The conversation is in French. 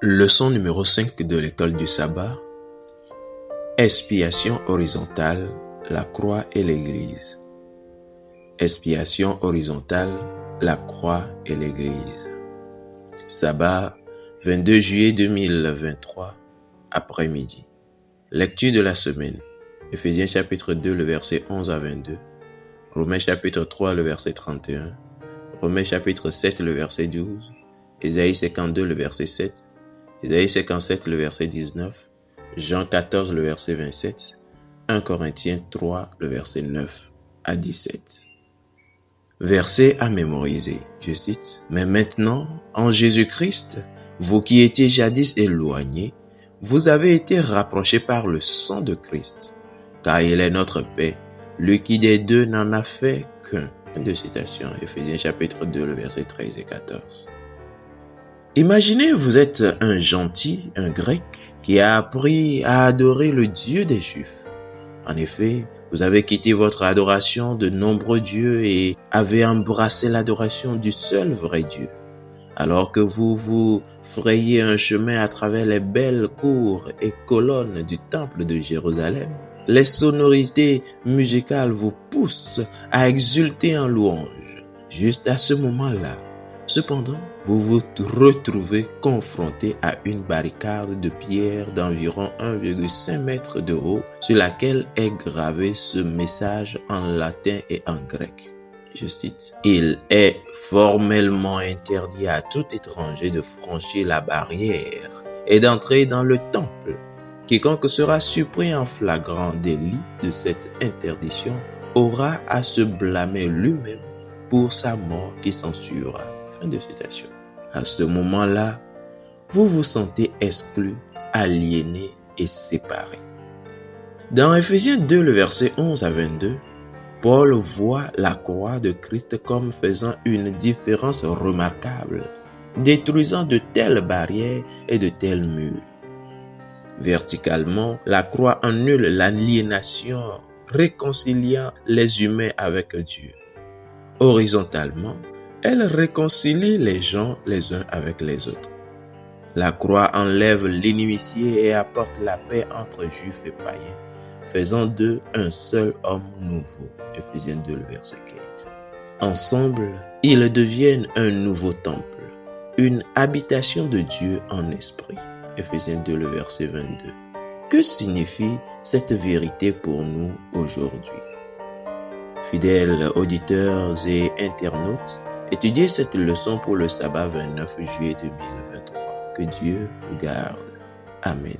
Leçon numéro 5 de l'école du sabbat. Expiation horizontale, la croix et l'église. Expiation horizontale, la croix et l'église. Sabbat, 22 juillet 2023, après-midi. Lecture de la semaine. Éphésiens chapitre 2, le verset 11 à 22. Romains chapitre 3, le verset 31. Romains chapitre 7, le verset 12. Ésaïe 52, le verset 7. Ésaïe 57, le verset 19. Jean 14, le verset 27. 1 Corinthiens 3, le verset 9 à 17. Verset à mémoriser, je cite. « Mais maintenant, en Jésus-Christ, vous qui étiez jadis éloignés, vous avez été rapprochés par le sang de Christ, car il est notre paix, lui qui des deux n'en a fait qu'un. » Fin de citation, Éphésiens chapitre 2, le verset 13 et 14. Imaginez, vous êtes un gentil, un grec, qui a appris à adorer le Dieu des Juifs. En effet, vous avez quitté votre adoration de nombreux dieux et avez embrassé l'adoration du seul vrai Dieu. Alors que vous vous frayez un chemin à travers les belles cours et colonnes du temple de Jérusalem, les sonorités musicales vous poussent à exulter en louange. Juste à ce moment-là, cependant, vous vous retrouvez confronté à une barricade de pierre d'environ 1,5 mètre de haut sur laquelle est gravé ce message en latin et en grec. Je cite, « Il est formellement interdit à tout étranger de franchir la barrière et d'entrer dans le temple. Quiconque sera surpris en flagrant délit de cette interdiction aura à se blâmer lui-même pour sa mort qui s'ensuivra. » Fin de citation. À ce moment-là, vous vous sentez exclu, aliéné et séparé. Dans Éphésiens 2, le verset 11 à 22, Paul voit la croix de Christ comme faisant une différence remarquable, détruisant de telles barrières et de tels murs. Verticalement, la croix annule l'aliénation, réconciliant les humains avec Dieu. Horizontalement, elle réconcilie les gens les uns avec les autres. La croix enlève l'inimitié et apporte la paix entre juifs et païens, faisant d'eux un seul homme nouveau. Éphésiens 2, le verset 15. Ensemble, ils deviennent un nouveau temple, une habitation de Dieu en esprit. Éphésiens 2, le verset 22. Que signifie cette vérité pour nous aujourd'hui? Fidèles auditeurs et internautes, étudiez cette leçon pour le sabbat 29 juillet 2023. Que Dieu vous garde. Amen.